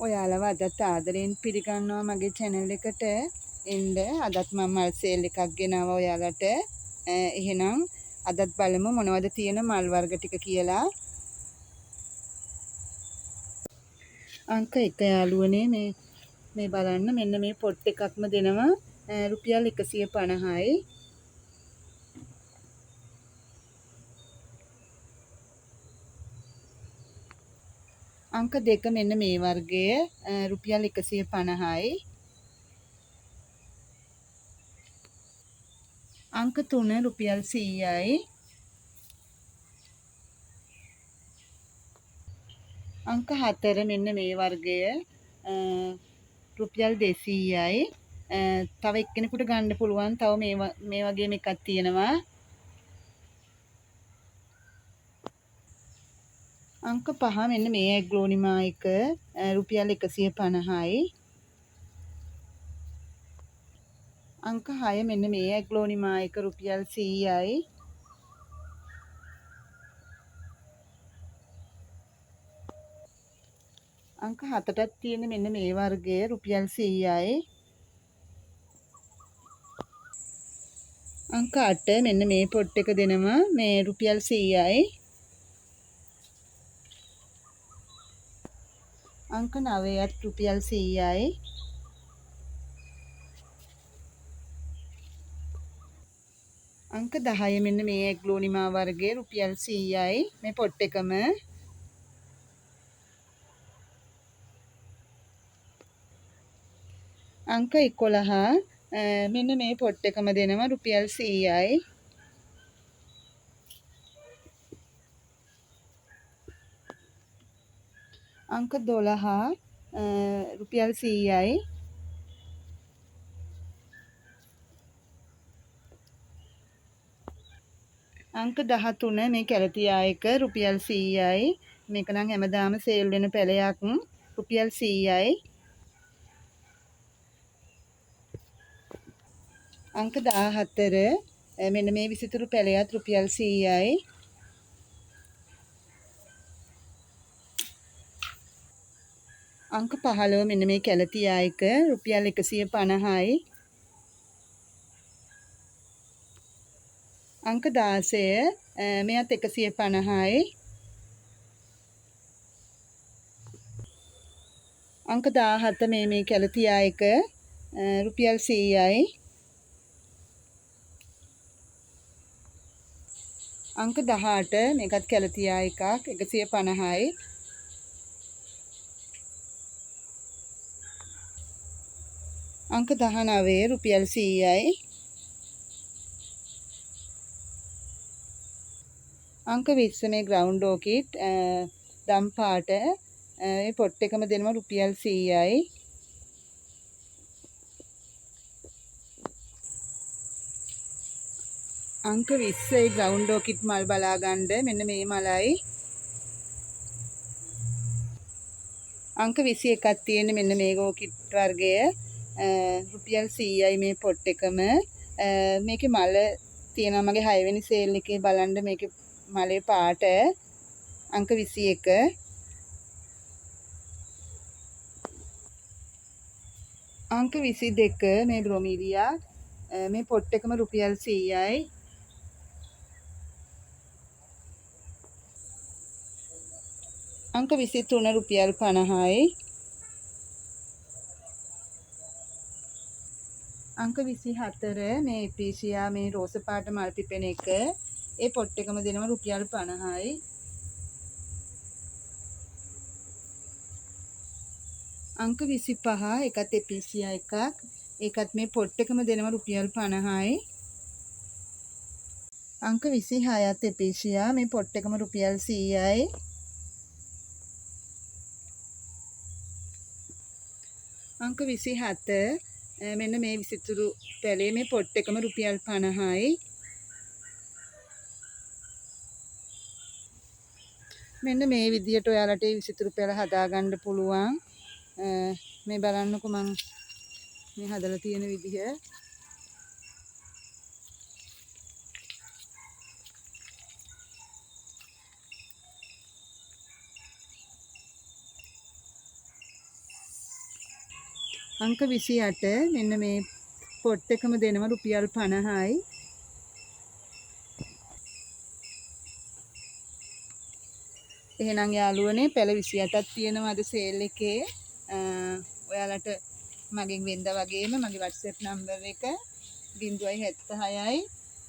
ඔයාලව අදත් ආදරයෙන් පිළිගන්නවා මගේ channel එකට. එන්න අදත් මම මල් සේල් එකක් ගෙනාවා ඔයාලට. එහෙනම් අදත් බලමු මොනවද තියෙන මල් වර්ග ටික කියලා. අංක 1 යාළුවනේ මේ බලන්න මෙන්න මේ පොට් එකක්ම දෙනවා රුපියල් 150යි. අංක 2 මෙන්න මේ වර්ගය රුපියල් 150යි. අංක 3 රුපියල් 100යි. අංක 4 මෙන්න මේ වර්ගය රුපියල් 200යි. තව එක්කෙනෙකුට ගන්න පුළුවන් තව මේ වගේම එකක් තියෙනවා. අංක 5 මෙන්න මේ ඇග්ලෝනිමා එක රුපියල් 150යි. අංක 6 මෙන්න මේ ඇග්ලෝනිමා එක රුපියල් 100යි. අංක 7ටත් තියෙන මෙන්න මේ වර්ගය රුපියල් 100යි. අංක 8 මෙන්න මේ පොට් එක දෙනවා මේ රුපියල් 100යි. අංක 9ත් රුපියල් 100යි. අංක 10 මෙන්න මේ ඇග්ලෝනිමා වර්ගයේ රුපියල් 100යි මේ පොට් එකම. අංක 11 මෙන්න මේ පොට් එකම දෙනවා රුපියල් 100යි. අංක 12 රුපියල් 100යි. අංක 13 මේ කැලතියා එක රුපියල් 100යි. මේක නම් හැමදාම සේල් වෙන පැලයක් රුපියල් 100යි. අංක 14 මෙන්න මේ විසිතුරු පැලයත් රුපියල් 100යි. අංක 15 මෙන්න මේ කැලතියා එක රුපියල් 150යි. අංක 16 මෙයත් 150යි. අංක 17 මේ කැලතියා එක රුපියල් 100යි. අංක 18 මේකත් කැලතියා එකක් 150යි. අංක 19 රුපියල් 100යි. අංක 20 මේ ග්‍රවුන්ඩ් ඕකිඩ් දම් පාට මේ පොට් එකම දෙනවා රුපියල් 100යි. අංක 20 ඒ ග්‍රවුන්ඩ් ඕකිඩ් මල් බලා ගන්න මෙන්න මේ මලයි. අංක 21ක් තියෙන මෙන්න මේ ඕකිඩ් වර්ගය රුපියල් 100යි මේ පොට් එකම. මේකේ මල තියෙනවා මගේ 6 වෙනි සේල් එකේ බලන්න මේකේ මලේ පාට අංක 21. අංක 22 මේ බ්‍රොමීලියා මේ පොට් එකම රුපියල් 100යි. අංක 23 රුපියල් 50යි. අංක 24 මේ එපීසියා මේ රෝස පාට මල් පිපෙන එක ඒ පොට් එකම දෙනවා රුපියල් 50යි. අංක 25 එකත් එපීසියා එකක් ඒකත් මේ පොට් එකම දෙනවා රුපියල් 50යි. අංක 26ත් එපීසියා මේ පොට් එකම රුපියල් 100යි. අංක 27 මෙන්න මේ විසිතුරු පැලේ මේ පොට් එකම රුපියල් 50යි. මෙන්න මේ විදියට ඔයාලට මේ විසිතුරු පැල හදාගන්න පුළුවන්. මේ බලන්නකෝ මං මේ හදලා තියෙන විදිහ. අංක 28 මෙන්න මේ පොට් එකම දෙනවා රුපියල් 50යි. එහෙනම් යාළුවනේ පැල 28ක් තියෙනවා අද සේල් එකේ. ඔයාලට මගෙන් වෙන්ද වගේම මගේ WhatsApp නම්බර් එක 076යි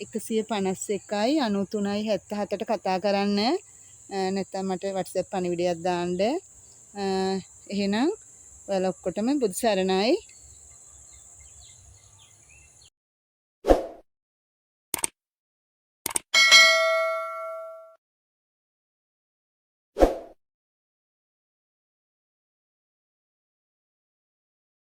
151යි 93යි 77ට කතා කරන්න. නැත්නම් මට WhatsApp පණිවිඩයක් දාන්න. එහෙනම් ඔයාලා ඔක්කොටම බුදු සරණයි.